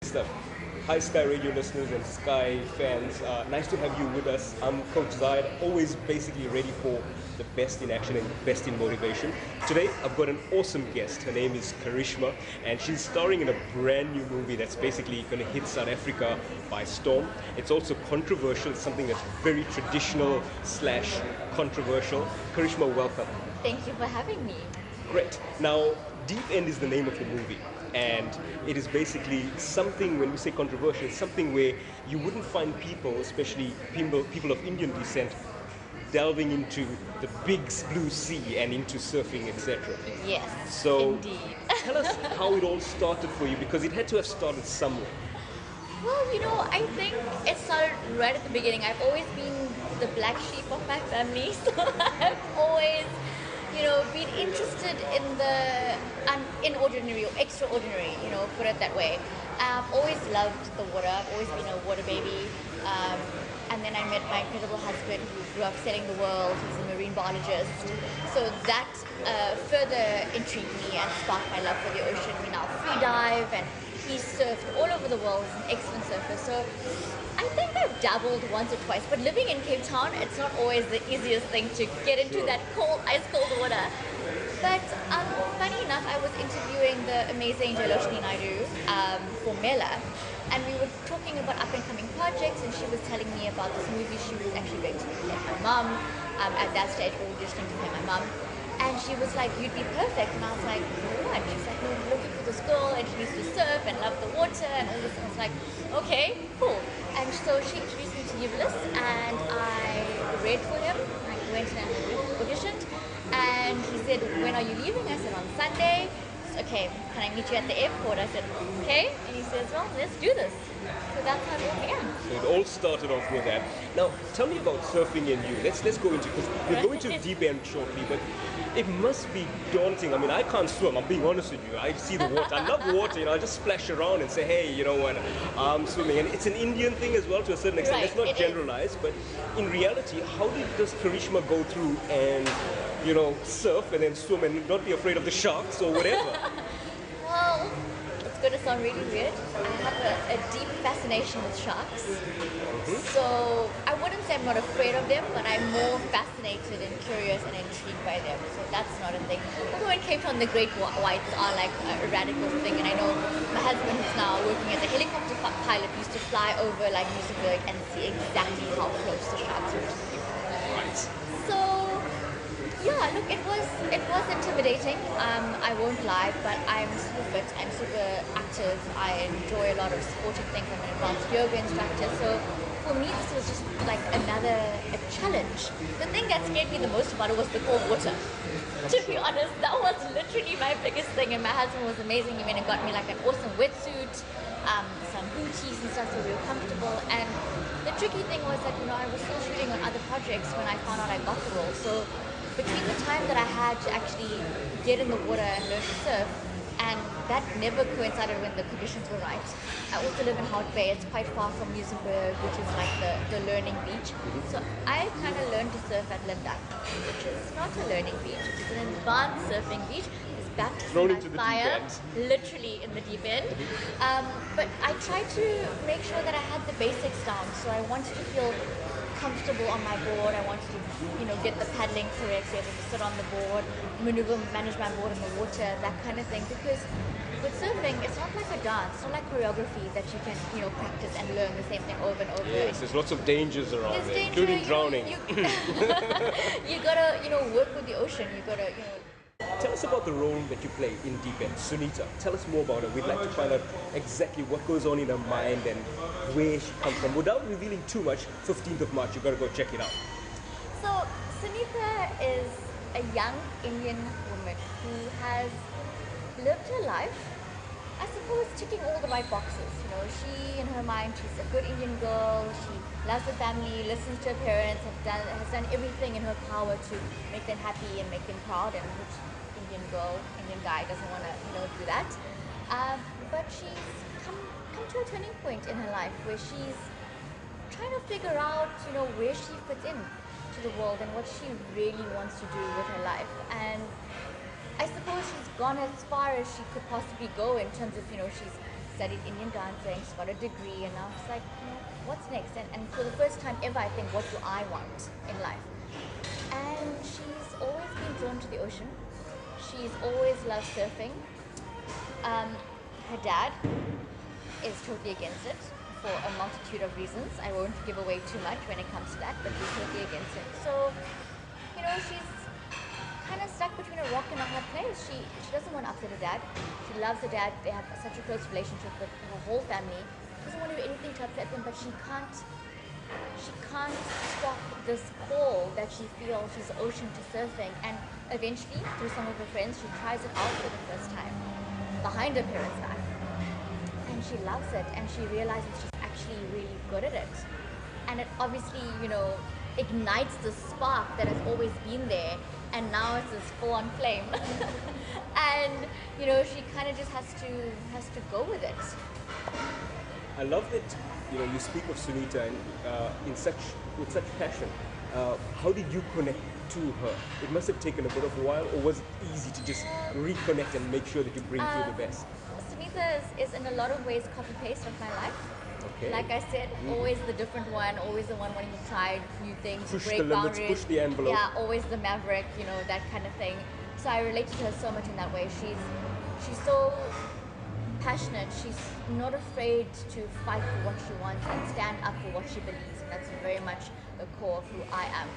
Stuff. Hi, Skye radio listeners and Skye fans. Nice to have you with us. I'm Coach Zayed, always basically ready for the best in action and the best in motivation. Today, I've got an awesome guest. Her name is Carishma, and she's starring in a brand new movie that's basically going to hit South Africa by storm. It's also controversial. It's something that's very traditional slash controversial. Carishma, welcome. Thank you for having me. Great. Now, Deep End is the name of the movie. And it is basically something, when we say controversial, it's something where you wouldn't find people, especially people of Indian descent, delving into the big blue sea and into surfing, etc. Yes, so indeed. Tell us how it all started for you, because it had to have started somewhere. Well, I think it started right at the beginning. I've always been the black sheep of my family, so I've always been interested in the inordinary or extraordinary, put it that way. I've always loved the water. I've always been a water baby. And then I met my incredible husband who grew up sailing the world. He's a marine biologist. So that further intrigued me and sparked my love for the ocean. We now free dive, and he surfed all over the world. He's an excellent surfer. So I think I've dabbled once or twice, but living in Cape Town, it's not always the easiest thing to get into that cold, ice cold water. But funny enough, I was interviewing the amazing Jalashni Naidu for Mela, and we were talking about up-and-coming projects, and she was telling me about this movie she was actually going to play my mum. At that stage, auditioning to play my mum. And she was like, "You'd be perfect." And I was like, "What?" She's like, "We're looking for this girl, and she needs to surf and love the water and all this." And I was like, "Okay, cool." And so she introduced me to Evelyn, and I read for him. I went and auditioned, and he said, "When are you leaving?" I said, "On Sunday." "Okay, can I meet you at the airport?" I said, "Okay." And he says, "Well, let's do this." So that's how it all began. So it all started off with that. Now, tell me about surfing and you. Let's go into, because we're going to Deep End shortly, but it must be daunting. I mean, I can't swim. I'm being honest with you. I see the water. I love water. I just splash around and say, "Hey, what? I'm swimming." And it's an Indian thing as well to a certain extent. Right, Let's not generalize, but in reality, how does Carishma go through and surf and then swim and not be afraid of the sharks or whatever? Well, it's going to sound really weird. I have a deep fascination with sharks. So I wouldn't say I'm not afraid of them, but I'm more fascinated and curious and intrigued by them. So that's not a thing. Although in Cape Town, the great whites are like a radical thing. And I know my husband, who's now working as a helicopter pilot, used to fly over like Musenberg and see exactly how close the sharks were to people. Right. So yeah, look, it was intimidating. I won't lie, but I'm super fit. I'm super active. I enjoy a lot of sporting things. I'm an advanced yoga instructor. So for me, this was just like a challenge. The thing that scared me the most about it was the cold water. To be honest, that was literally my biggest thing. And my husband was amazing. He went and got me like an awesome wetsuit, some booties and stuff, so we were comfortable. And the tricky thing was that I was still shooting on other projects when I found out I got the role. So between the time that I had to actually get in the water and learn to surf, and that never coincided when the conditions were right. I also live in Hout Bay. It's quite far from Musenberg, which is like the learning beach. So I kind of learned to surf at Linda, which is not a learning beach. It's an advanced surfing beach. It's Thrown baptism into the by fire, deep end. literally in the deep end. But I tried to make sure that I had the basics down. So I wanted to feel comfortable on my board. I wanted to, get the paddling correct, be able to sit on the board, manage my board in the water, that kind of thing. Because with surfing, it's not like a dance. It's not like choreography that you can, practice and learn the same thing over and over. Yes, there's lots of dangers around There's there, danger, including drowning. You gotta, work with the ocean. You gotta, Tell us about the role that you play in Deep End, Sunita. Tell us more about her. We'd like to find out exactly what goes on in her mind and where she comes from. Without revealing too much, 15th of March, you got to go check it out. So, Sunita is a young Indian woman who has lived her life, I suppose, ticking all the right boxes. She, in her mind, she's a good Indian girl. She loves her family, listens to her parents, has done everything in her power to make them happy and make them proud. And which Indian guy doesn't want to, do that. But she's come to a turning point in her life where she's trying to figure out, where she fits in to the world and what she really wants to do with her life. And I suppose she's gone as far as she could possibly go in terms of, she's studied Indian dancing, she's got a degree, and now she's like, what's next? And for the first time ever, I think, what do I want in life? And she's always been drawn to the ocean. She's always loved surfing. Her dad is totally against it for a multitude of reasons. I won't give away too much when it comes to that, but he's totally against it. So, she's kind of stuck between a rock and a hard place. She doesn't want to upset her dad. She loves her dad. They have such a close relationship with her whole family. She doesn't want to do anything to upset them, but she can't stop this call that she feels. She's ocean to surfing, and eventually, through some of her friends, she tries it out for the first time behind her parents' back, and she loves it, and she realizes she's actually really good at it, and it obviously ignites the spark that has always been there, and now it's this full-on flame. And she kind of just has to go with it. I love that you speak of Sunita and with such passion. How did you connect to her? It must have taken a bit of a while, or was it easy to just reconnect and make sure that you bring through the best? Sunita is in a lot of ways copy-paste of my life. Okay. Like I said, always the different one, always the one wanting to try new things, Push break the limits, boundaries. push the envelope. Yeah, always the maverick, that kind of thing. So I relate to her so much in that way. She's so passionate. She's not afraid to fight for what she wants and stand up for what she believes, and that's very much the core of who I am.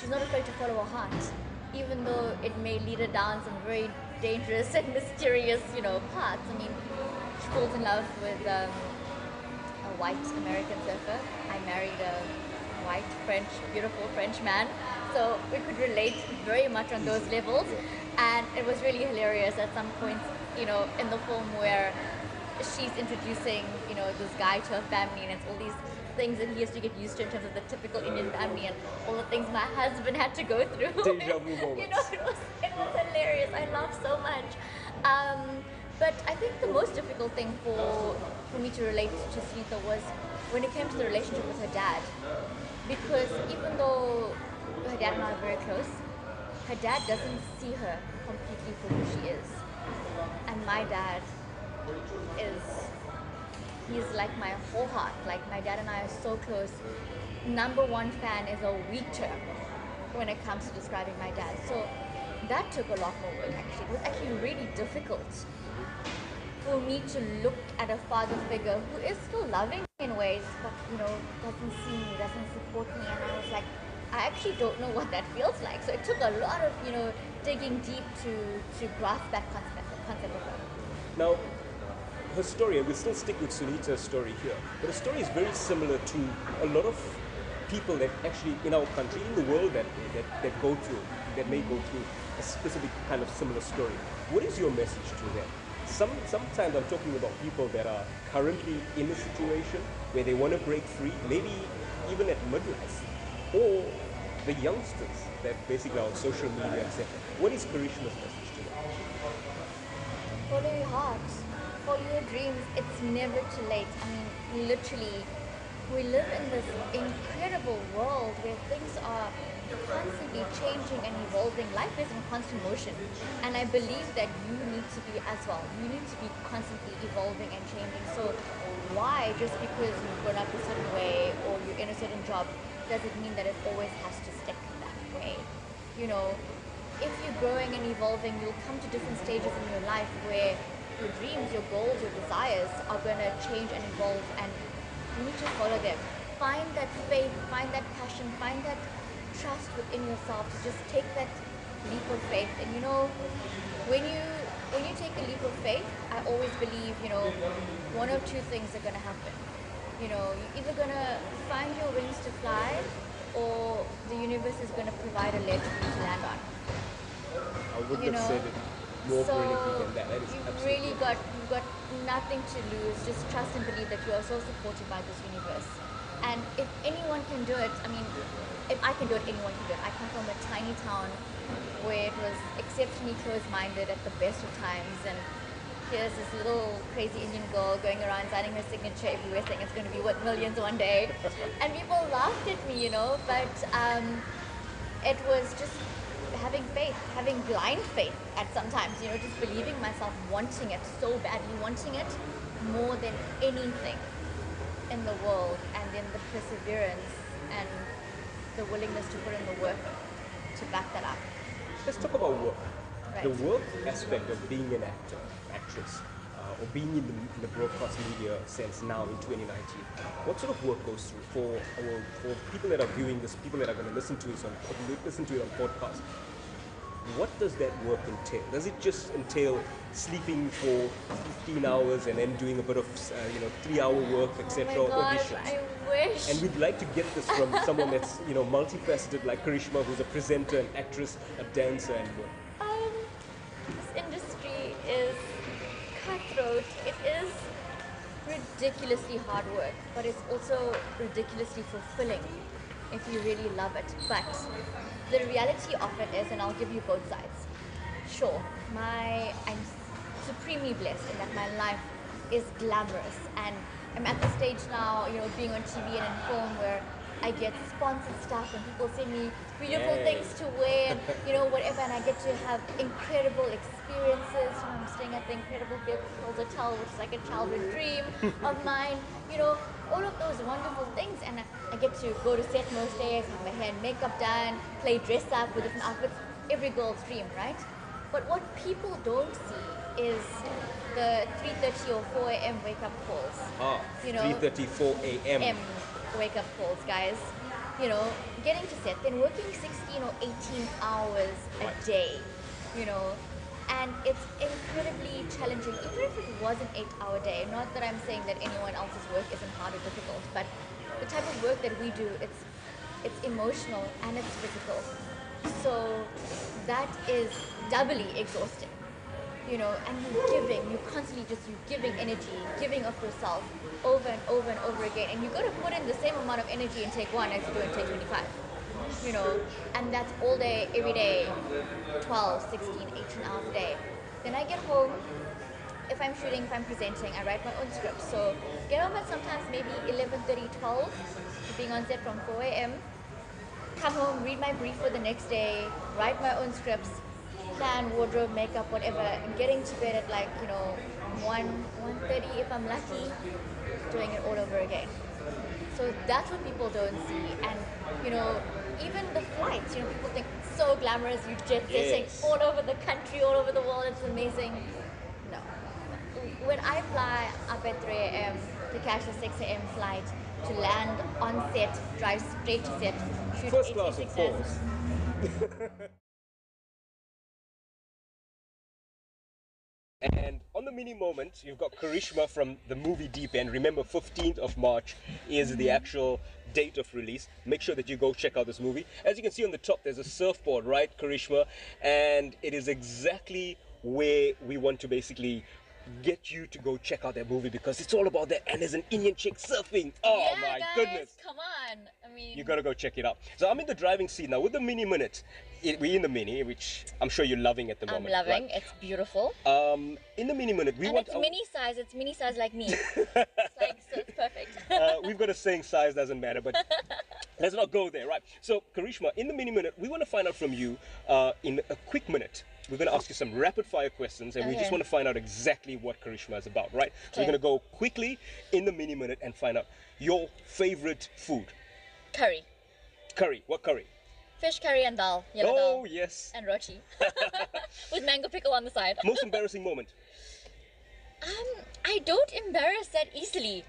She's not afraid to follow her heart, even though it may lead her down some very dangerous and mysterious, paths. I mean, she falls in love with a white American surfer. I married a white beautiful French man, so we could relate very much on those levels. And it was really hilarious at some points, in the film where she's introducing, this guy to her family, and it's all these things that he has to get used to in terms of the typical Indian family, and all the things my husband had to go through. Deja vu moments. It was hilarious. I laughed so much. But I think the most difficult thing for me to relate to Sunita was when it came to the relationship with her dad, because even though her dad and I are very close, her dad doesn't see her completely for who she is. And my dad he's like my whole heart. Like, my dad and I are so close. Number one fan is a weak term when it comes to describing my dad. So that took a lot more work, actually. It was actually really difficult for me to look at a father figure who is still loving in ways, but, doesn't see me, doesn't support me. And I was like, I actually don't know what that feels like. So it took a lot of, digging deep to grasp that concept of her. Now, her story, and we'll still stick with Sunita's story here, but her story is very similar to a lot of people that actually in our country, in the world, that may go through a specific kind of similar story. What is your message to them? Sometimes I'm talking about people that are currently in a situation where they want to break free, maybe even at midlife, or the youngsters that basically are on social media, etc. What is Carishma's message to them? Follow your heart. Follow your dreams. It's never too late. I mean, literally, we live in this incredible world where things are constantly changing and evolving. Life is in constant motion. And I believe that you need to be as well. You need to be constantly evolving and changing. So why, just because you've grown up a certain way or you're in a certain job, does it mean that it always has to stick that way? If you're growing and evolving, you'll come to different stages in your life where your dreams, your goals, your desires are going to change and evolve, and you need to follow them. Find that faith, find that passion, find that trust within yourself to just take that leap of faith. And when you take a leap of faith, I always believe, one of two things are going to happen. You're either going to find your wings to fly, or the universe is going to provide a ledge for you to land on. I wouldn't have said it more brilliantly than that. That is absolutely. You've got nothing to lose. Just trust and believe that you are so supported by this universe. And if anyone can do it, I mean, if I can do it, anyone can do it. I come from a tiny town where it was exceptionally close-minded at the best of times, and here's this little crazy Indian girl going around signing her signature everywhere saying it's going to be worth millions one day. And people laughed at me, but it was just having faith, having blind faith at sometimes, just believing myself, wanting it so badly, wanting it more than anything in the world, and then the perseverance and the willingness to put in the work to back that up. Let's talk about work. Right. The work aspect of being an actor, actress, or being in the broadcast media sense now in 2019. What sort of work goes through for people that are viewing this, people that are going to listen to it on podcast? What does that work entail? Does it just entail sleeping for 15 hours and then doing a bit of 3-hour work, etc., Oh my gosh, auditions? I wish. And we'd like to get this from someone that's multifaceted like Carishma, who's a presenter, an actress, a dancer, and more. This industry is cutthroat. It is ridiculously hard work, but it's also ridiculously fulfilling if you really love it. But the reality of it is, and I'll give you both sides. Sure, I'm supremely blessed in that my life is glamorous, and I'm at the stage now, being on TV and in film where I get sponsored stuff and people send me beautiful things to wear and whatever, and I get to have incredible experiences. I'm staying at the incredible Beverly Hotel, which is like a childhood dream of mine. All of those wonderful things, and I get to go to set most days, have my hair and makeup done, play dress up with different outfits. Every girl's dream, right? But what people don't see is the 3:30 or 4 a.m. wake up calls. 3:30, 4 a.m. Wake up calls, guys. Getting to set, then working 16 or 18 hours a day, and it's incredibly challenging, even if it was an 8-hour day. Not that I'm saying that anyone else's work isn't hard or difficult, but the type of work that we do, it's emotional and it's physical. So that is doubly exhausting. And you're constantly you're giving energy, giving of yourself over and over and over again. And you've got to put in the same amount of energy in take 1 as you do in take 25. And that's all day, every day, 12, 16, 18 hours a day. Then I get home. If I'm shooting, if I'm presenting, I write my own script. So get home at sometimes maybe 11:30, 12, being on set from 4 a.m. Come home, read my brief for the next day, write my own scripts, plan, wardrobe, makeup, whatever, and getting to bed at 1:30 if I'm lucky, doing it all over again. So that's what people don't see. And even the flights, people think it's so glamorous, you jet setting all over the country, all over the world, it's amazing. No. When I fly up at 3 a.m. to catch the 6 a.m. flight, to land on set, drive straight to set, shoot First class, of course. And on the mini moment, you've got Carishma from the movie Deep End. Remember, 15th of March is the actual date of release. Make sure that you go check out this movie. As you can see on the top, there's a surfboard, right, Carishma? And it is exactly where we want to basically get you to go check out that movie, because it's all about that. And there's an Indian chick surfing. Oh yeah, my guys, goodness. Come on. I mean, You gotta go check it out. So I'm in the driving seat now with the mini minute. We're in the mini, which I'm sure you're loving at the moment. I'm loving. Right? It's beautiful. In the mini minute, It's mini size. It's mini size like me. So it's perfect. We've got a saying size doesn't matter, but let's not go there, right? So Carishma, in the mini minute, we want to find out from you in a quick minute. We're going to ask you some rapid fire questions, and we just want to find out exactly what Carishma is about, right? So we're going to go quickly in the mini minute and find out your favorite food. Curry. Curry. What curry? Fish curry and dal. Yellow dal. Oh, yes. And roti. With mango pickle on the side. Most embarrassing moment? I don't embarrass that easily.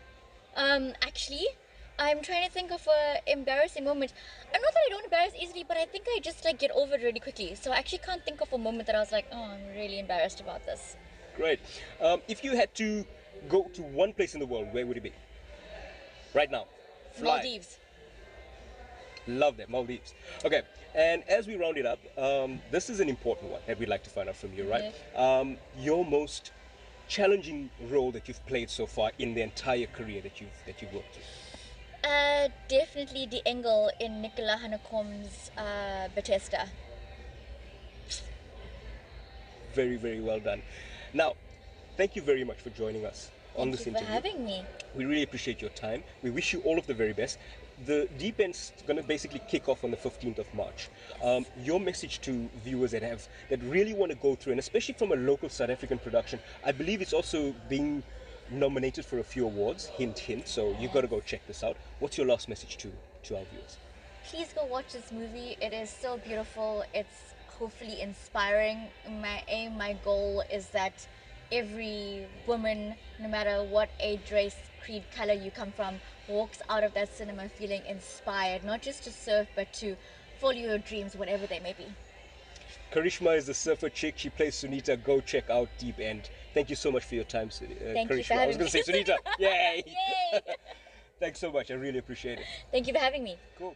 Actually, I'm trying to think of an embarrassing moment. Not that I don't embarrass easily, but I think I just get over it really quickly. So I actually can't think of a moment that I was like, oh, I'm really embarrassed about this. Great. If you had to go to one place in the world, where would it be? Right now. Fly. Maldives. Love that, Maldives. Okay, and as we round it up, this is an important one that we'd like to find out from you, right? Yeah. Your most challenging role that you've played so far in the entire career that you've worked in. Definitely the Engel in Nicola Hanekom's Bethesda. Very, very well done. Now, thank you very much for joining us on Thank this you for interview. having me. We really appreciate your time. We wish you all of the very best. The Deep End's going to basically kick off on the 15th of March. Your message to viewers that really want to go through, and especially from a local South African production, I believe it's also being nominated for a few awards. Hint, hint. So you've got to go check this out. What's your last message to our viewers? Please go watch this movie. It is so beautiful. It's hopefully inspiring. My goal is that every woman, no matter what age, race, creed, color you come from, walks out of that cinema feeling inspired, not just to surf, but to follow your dreams, whatever they may be. Carishma is the surfer chick. She plays Sunita. Go check out Deep End. Thank you so much for your time, Thank Carishma. you for I was having going to say me. Sunita. Yay! Yay! Thanks so much. I really appreciate it. Thank you for having me. Cool.